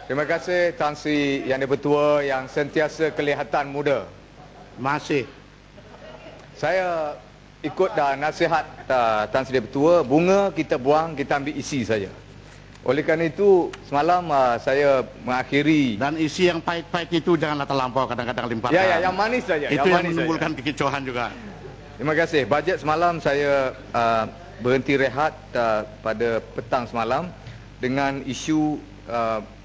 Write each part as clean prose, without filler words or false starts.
Terima kasih Tan Sri Yang Dipertua yang sentiasa kelihatan muda. Masih. Saya ikut nasihat Tan Sri Yang Dipertua, bunga kita buang, kita ambil isi saja. Oleh kerana itu, semalam saya mengakhiri. Dan isi yang pahit-pahit itu janganlah terlampau, kadang-kadang limpahkan. Ya, yang manis saja. Itu yang menimbulkan kekicauan juga. Terima kasih. Bajet semalam saya berhenti rehat pada petang semalam dengan isu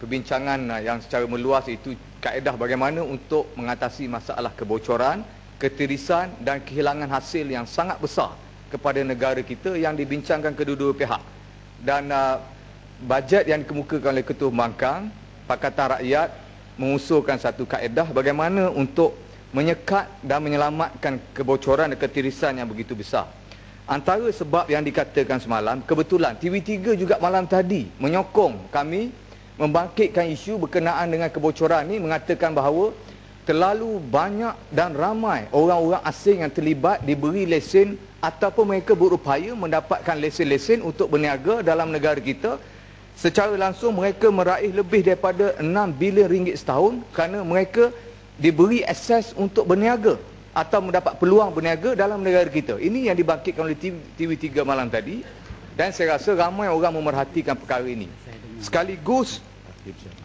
perbincangan yang secara meluas, itu kaedah bagaimana untuk mengatasi masalah kebocoran, ketirisan dan kehilangan hasil yang sangat besar kepada negara kita yang dibincangkan kedua-dua pihak. Dan bajet yang dikemukakan oleh Ketua Pembangkang Pakatan Rakyat mengusulkan satu kaedah bagaimana untuk menyekat dan menyelamatkan kebocoran dan ketirisan yang begitu besar. Antara sebab yang dikatakan semalam, kebetulan TV3 juga malam tadi menyokong kami membangkitkan isu berkenaan dengan kebocoran ini, mengatakan bahawa terlalu banyak dan ramai orang-orang asing yang terlibat diberi lesen ataupun mereka berupaya mendapatkan lesen-lesen untuk berniaga dalam negara kita. Secara langsung mereka meraih lebih daripada 6 bilion ringgit setahun kerana mereka diberi akses untuk berniaga atau mendapat peluang berniaga dalam negara kita. Ini yang dibangkitkan oleh TV3 malam tadi, dan saya rasa ramai orang memerhatikan perkara ini. Sekaligus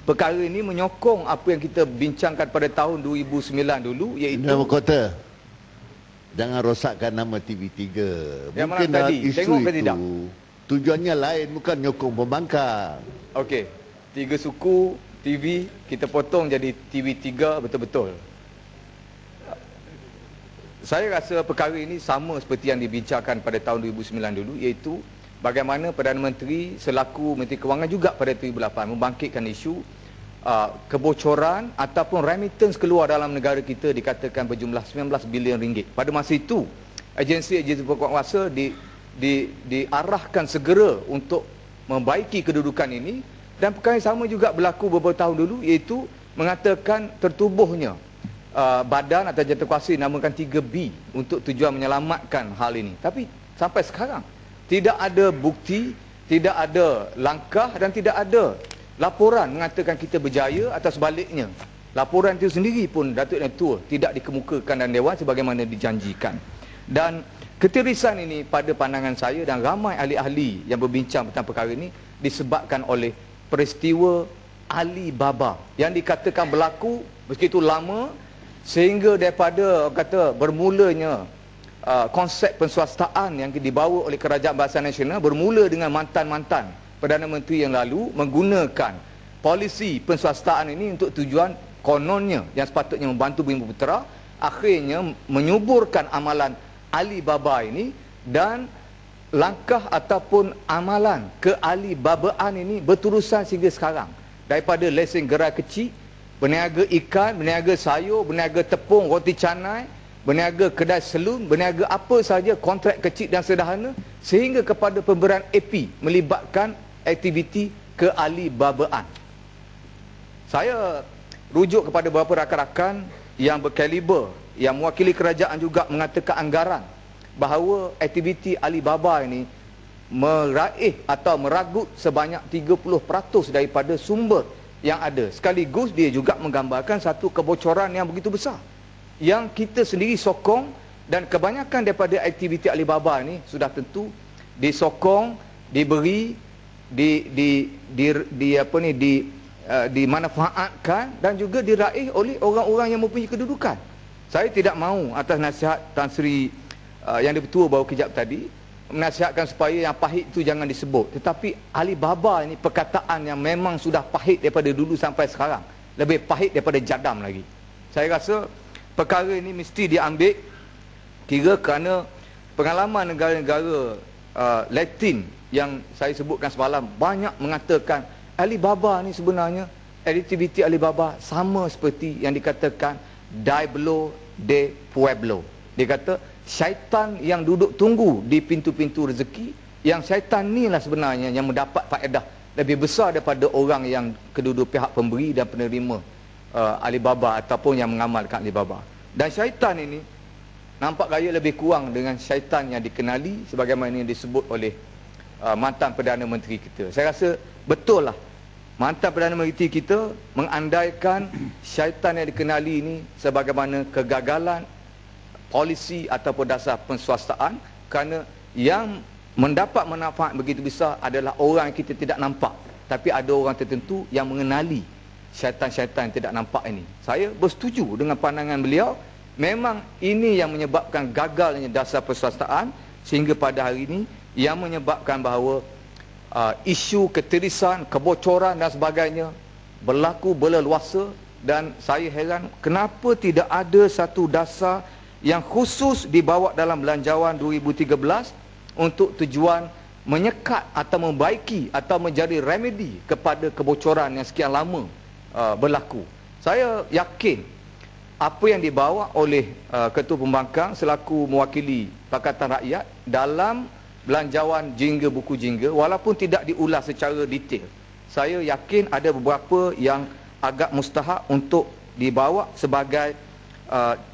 perkara ini menyokong apa yang kita bincangkan pada tahun 2009 dulu, iaitu Nama kota, jangan rosakkan nama TV3. Yang Mungkin malam tadi, isu tengok ke itu tidak? tujuannya lain, bukan nyokong pembangkang. okey, 3 suku TV kita potong jadi TV3 betul-betul. Saya rasa perkara ini sama seperti yang dibincangkan pada tahun 2009 dulu, iaitu bagaimana Perdana Menteri selaku Menteri Kewangan juga pada 2008 membangkitkan isu kebocoran ataupun remittance keluar dalam negara kita dikatakan berjumlah 19 bilion ringgit. Pada masa itu, agensi-agensi berkuasa diarahkan segera untuk membaiki kedudukan ini, dan perkara yang sama juga berlaku beberapa tahun dulu, iaitu mengatakan tertubuhnya badan atau jawatan namakan 3B untuk tujuan menyelamatkan hal ini. Tapi sampai sekarang tidak ada bukti, tidak ada langkah dan tidak ada laporan mengatakan kita berjaya atau sebaliknya. Laporan itu sendiri pun Datuk Yang Tua tidak dikemukakan dalam Dewan sebagaimana dijanjikan. Dan ketirisan ini pada pandangan saya dan ramai ahli-ahli yang berbincang tentang perkara ini disebabkan oleh peristiwa Alibaba yang dikatakan berlaku begitu lama, sehingga daripada kata bermulanya konsep penswastaan yang dibawa oleh Kerajaan Barisan Nasional bermula dengan mantan-mantan Perdana Menteri yang lalu menggunakan polisi penswastaan ini untuk tujuan kononnya yang sepatutnya membantu Bumi Putera, akhirnya menyuburkan amalan Alibaba ini, dan langkah ataupun amalan kealibabaan ini berterusan sehingga sekarang. Daripada lesen gerai kecil, berniaga ikan, berniaga sayur, berniaga tepung, roti canai, berniaga kedai selun, berniaga apa saja, kontrak kecil dan sederhana, sehingga kepada pemberian AP melibatkan aktiviti kealibabaan. Saya rujuk kepada beberapa rakan-rakan yang berkaliber, yang mewakili kerajaan juga mengatakan anggaran bahawa aktiviti Alibaba ini meraih atau meragut sebanyak 30% daripada sumber yang ada. Sekaligus dia juga menggambarkan satu kebocoran yang begitu besar yang kita sendiri sokong, dan kebanyakan daripada aktiviti Alibaba ini sudah tentu disokong, diberi, dimanfaatkan dan juga diraih oleh orang-orang yang mempunyai kedudukan. Saya tidak mahu atas nasihat Tan Sri Yang Dipertua baru kejap tadi menasihatkan supaya yang pahit itu jangan disebut. Tetapi Alibaba ini perkataan yang memang sudah pahit daripada dulu sampai sekarang, lebih pahit daripada jadam lagi. Saya rasa perkara ini mesti diambil kira kerana pengalaman negara-negara Latin yang saya sebutkan semalam banyak mengatakan Alibaba ni sebenarnya aktiviti Alibaba sama seperti yang dikatakan Diablo de Pueblo. Dia kata syaitan yang duduk tunggu di pintu-pintu rezeki, yang syaitan ni lah sebenarnya yang mendapat faedah lebih besar daripada orang yang kedua-dua pihak pemberi dan penerima Alibaba ataupun yang mengamalkan Alibaba. Dan syaitan ini nampak gaya lebih kurang dengan syaitan yang dikenali sebagaimana yang disebut oleh mantan Perdana Menteri kita. Saya rasa betul lah mantan Perdana Menteri kita mengandaikan syaitan yang dikenali ini sebagaimana kegagalan polisi ataupun dasar penswastaan, kerana yang mendapat manfaat begitu besar adalah orang yang kita tidak nampak, tapi ada orang tertentu yang mengenali syaitan-syaitan yang tidak nampak ini. Saya bersetuju dengan pandangan beliau. Memang ini yang menyebabkan gagalnya dasar perswastaan sehingga pada hari ini, yang menyebabkan bahawa isu ketirisan, kebocoran dan sebagainya berlaku berleluasa. Dan saya heran kenapa tidak ada satu dasar yang khusus dibawa dalam belanjawan 2013 untuk tujuan menyekat atau membaiki atau menjadi remedi kepada kebocoran yang sekian lama berlaku. Saya yakin apa yang dibawa oleh Ketua Pembangkang selaku mewakili Pakatan Rakyat dalam belanjawan jingga buku jingga, walaupun tidak diulas secara detail, saya yakin ada beberapa yang agak mustahak untuk dibawa sebagai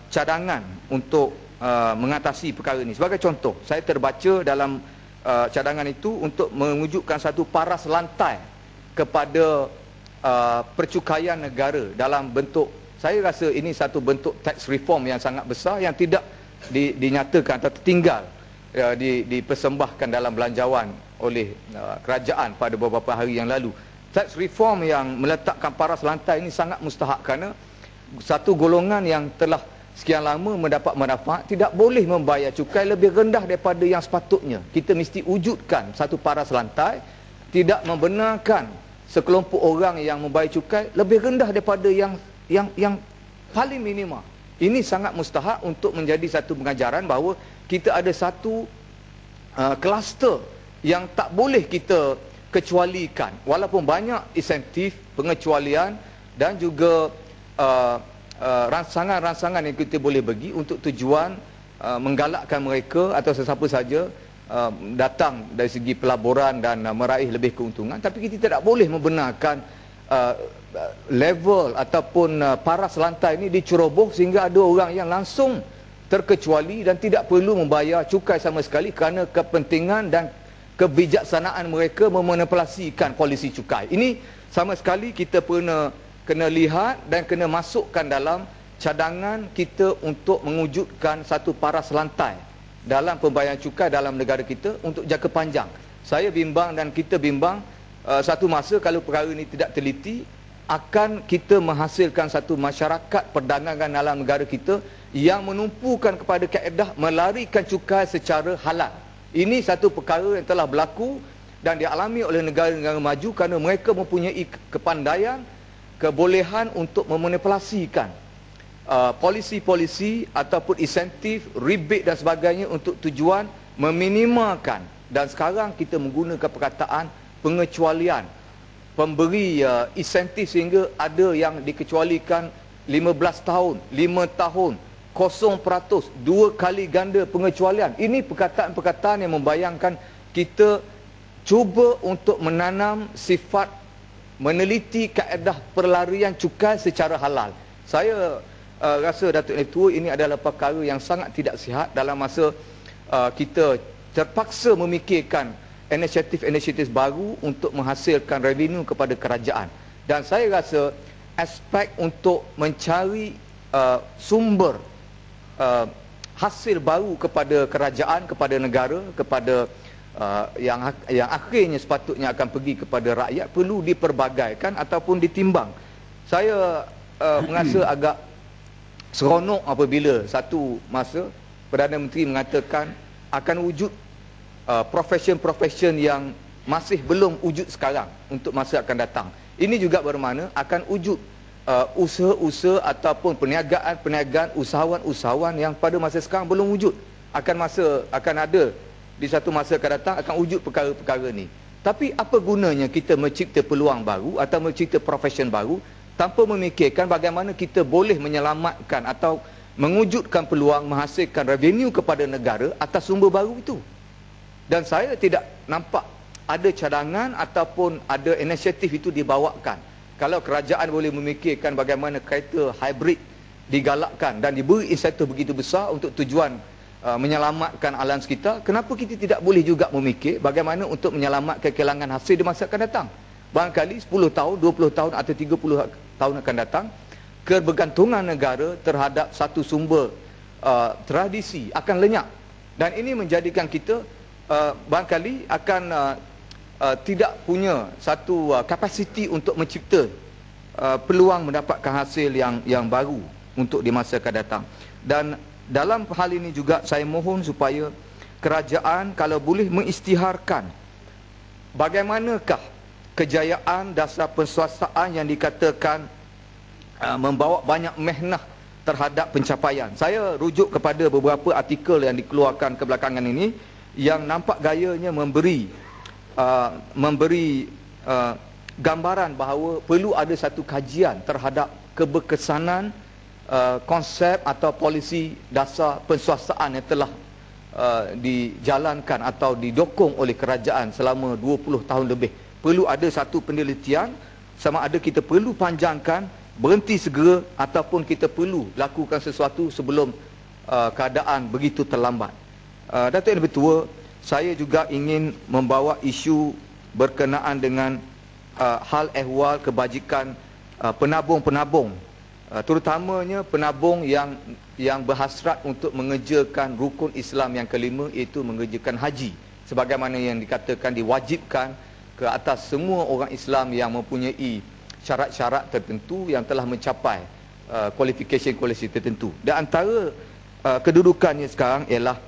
cadangan untuk mengatasi perkara ini. Sebagai contoh, saya terbaca dalam cadangan itu untuk mewujudkan satu paras lantai kepada percukaian negara dalam bentuk, saya rasa ini satu bentuk tax reform yang sangat besar yang tidak dinyatakan atau tertinggal dipersembahkan dalam belanjawan oleh kerajaan pada beberapa hari yang lalu. Tax reform yang meletakkan paras lantai ini sangat mustahak, kerana satu golongan yang telah sekian lama mendapat manfaat tidak boleh membayar cukai lebih rendah daripada yang sepatutnya. Kita mesti wujudkan satu paras lantai, tidak membenarkan sekelompok orang yang membayar cukai lebih rendah daripada yang paling minima. Ini sangat mustahak untuk menjadi satu pengajaran bahawa kita ada satu kluster yang tak boleh kita kecualikan, walaupun banyak insentif, pengecualian dan juga rangsangan-rangsangan yang kita boleh bagi untuk tujuan menggalakkan mereka atau sesiapa saja datang dari segi pelaburan dan meraih lebih keuntungan. Tapi kita tidak boleh membenarkan level ataupun paras lantai ini diceroboh sehingga ada orang yang langsung terkecuali dan tidak perlu membayar cukai sama sekali kerana kepentingan dan kebijaksanaan mereka memanipulasikan polisi cukai. Ini sama sekali kita kena lihat dan kena masukkan dalam cadangan kita untuk mewujudkan satu paras lantai dalam pembayaran cukai dalam negara kita untuk jangka panjang. Saya bimbang dan kita bimbang satu masa kalau perkara ini tidak teliti, akan kita menghasilkan satu masyarakat perdagangan dalam negara kita yang menumpukan kepada kaedah melarikan cukai secara halal. Ini satu perkara yang telah berlaku dan dialami oleh negara-negara maju kerana mereka mempunyai kepandaian, kebolehan untuk memanipulasikan polisi-polisi ataupun insentif, rebate dan sebagainya untuk tujuan meminimalkan. Dan sekarang kita menggunakan perkataan pengecualian, pemberi insentif sehingga ada yang dikecualikan 15 tahun, 5 tahun, 0%, 2 kali ganda pengecualian. Ini perkataan-perkataan yang membayangkan kita cuba untuk menanam sifat meneliti kaedah perlarian cukai secara halal. Saya rasa Datuk Tua ini adalah perkara yang sangat tidak sihat dalam masa kita terpaksa memikirkan inisiatif-inisiatif baru untuk menghasilkan revenue kepada kerajaan. Dan saya rasa aspek untuk mencari sumber hasil baru kepada kerajaan, kepada negara, kepada yang akhirnya sepatutnya akan pergi kepada rakyat perlu diperbagaikan ataupun ditimbang. Saya merasa agak seronok apabila satu masa Perdana Menteri mengatakan akan wujud profession-profession yang masih belum wujud sekarang untuk masa akan datang. Ini juga bermakna akan wujud usaha-usaha ataupun perniagaan usahawan-usahawan yang pada masa sekarang belum wujud. Akan ada di satu masa akan datang akan wujud perkara-perkara ni. Tapi apa gunanya kita mencipta peluang baru atau mencipta profession baru tanpa memikirkan bagaimana kita boleh menyelamatkan atau mewujudkan peluang menghasilkan revenue kepada negara atas sumber baru itu. Dan saya tidak nampak ada cadangan ataupun ada inisiatif itu dibawakan. Kalau kerajaan boleh memikirkan bagaimana kereta hybrid digalakkan dan diberi insentif begitu besar untuk tujuan menyelamatkan alam sekitar, kenapa kita tidak boleh juga memikir bagaimana untuk menyelamatkan kehilangan hasil di masa akan datang? barangkali 10 tahun, 20 tahun atau 30 tahun akan datang, kebergantungan negara terhadap satu sumber tradisi akan lenyap. Dan ini menjadikan kita barangkali akan tidak punya satu kapasiti untuk mencipta peluang mendapatkan hasil yang baru untuk di masa akan datang. Dan dalam hal ini juga saya mohon supaya kerajaan kalau boleh mengisytiharkan bagaimanakah kejayaan dasar penswastaan yang dikatakan membawa banyak mehnah terhadap pencapaian. Saya rujuk kepada beberapa artikel yang dikeluarkan kebelakangan ini yang nampak gayanya memberi gambaran bahawa perlu ada satu kajian terhadap keberkesanan konsep atau polisi dasar penswastaan yang telah dijalankan atau didokong oleh kerajaan selama 20 tahun lebih. Perlu ada satu penelitian sama ada kita perlu panjangkan, berhenti segera, ataupun kita perlu lakukan sesuatu sebelum keadaan begitu terlambat. Datuk Yang Bertua, saya juga ingin membawa isu berkenaan dengan hal ehwal kebajikan penabung-penabung, terutamanya penabung yang berhasrat untuk mengerjakan rukun Islam yang kelima, iaitu mengerjakan haji, sebagaimana yang dikatakan diwajibkan ke atas semua orang Islam yang mempunyai syarat-syarat tertentu yang telah mencapai qualification tertentu. Dan antara kedudukannya sekarang ialah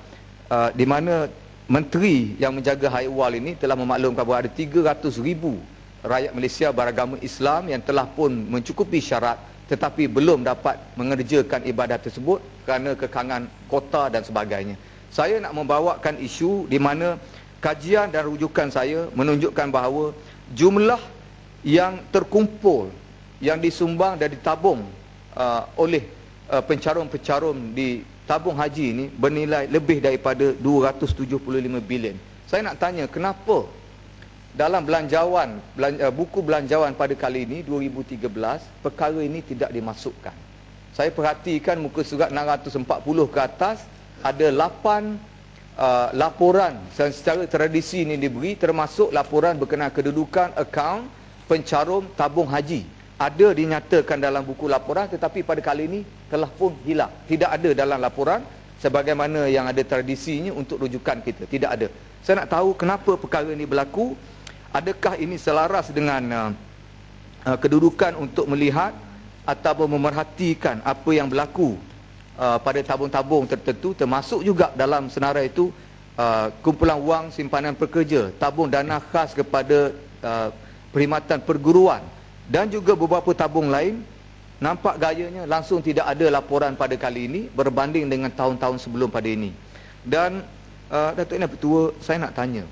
di mana menteri yang menjaga hal ehwal ini telah memaklumkan bahawa ada 300,000 rakyat Malaysia beragama Islam yang telah pun mencukupi syarat tetapi belum dapat mengerjakan ibadat tersebut kerana kekangan kota dan sebagainya. Saya nak membawakan isu di mana kajian dan rujukan saya menunjukkan bahawa jumlah yang terkumpul, yang disumbang dan ditabung oleh pencarum-pencarum di tabung haji ini bernilai lebih daripada 275 bilion. Saya nak tanya, kenapa dalam buku belanjawan pada kali ini 2013 perkara ini tidak dimasukkan? Saya perhatikan muka surat 640 ke atas ada 8 laporan secara tradisi ini diberi, termasuk laporan berkenaan kedudukan akaun pencarum tabung haji. Ada dinyatakan dalam buku laporan, tetapi pada kali ini telah pun hilang. Tidak ada dalam laporan sebagaimana yang ada tradisinya untuk rujukan kita. Tidak ada. Saya nak tahu kenapa perkara ini berlaku. Adakah ini selaras dengan kedudukan untuk melihat ataupun memerhatikan apa yang berlaku pada tabung-tabung tertentu, termasuk juga dalam senarai itu kumpulan wang simpanan pekerja, tabung dana khas kepada perkhidmatan perguruan dan juga beberapa tabung lain. Nampak gayanya langsung tidak ada laporan pada kali ini berbanding dengan tahun-tahun sebelum pada ini. Dan Datuk Yang Bertua, saya nak tanya,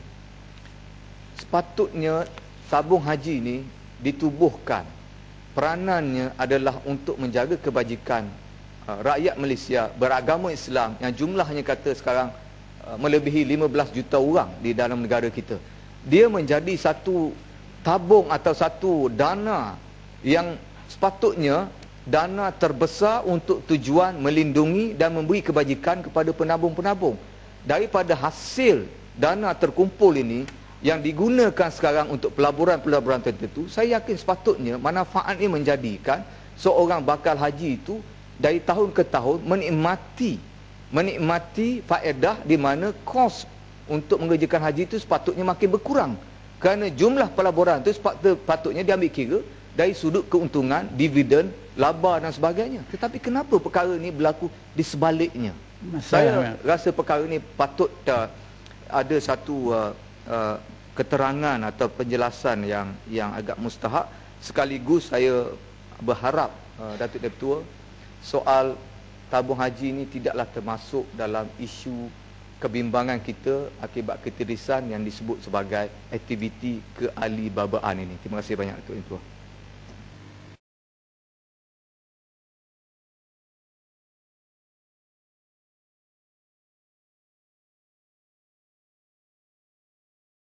sepatutnya tabung haji ini ditubuhkan, peranannya adalah untuk menjaga kebajikan rakyat Malaysia beragama Islam yang jumlahnya kata sekarang melebihi 15 juta orang di dalam negara kita. Dia menjadi satu tabung atau satu dana yang sepatutnya dana terbesar untuk tujuan melindungi dan memberi kebajikan kepada penabung-penabung. Daripada hasil dana terkumpul ini yang digunakan sekarang untuk pelaburan-pelaburan tertentu, saya yakin sepatutnya manfaat ini menjadikan seorang bakal haji itu dari tahun ke tahun menikmati faedah di mana kos untuk mengerjakan haji itu sepatutnya makin berkurang. Kerana jumlah pelaburan itu sepatutnya diambil kira dari sudut keuntungan, dividen, laba dan sebagainya. Tetapi kenapa perkara ini berlaku di sebaliknya? Saya rasa perkara ini patut ada satu keterangan atau penjelasan yang agak mustahak. Sekaligus saya berharap Datuk Yang Bertua, soal tabung haji ini tidaklah termasuk dalam isu kebimbangan kita akibat ketirisan yang disebut sebagai aktiviti kealibabaan ini. Terima kasih banyak Datuk Yang Bertua.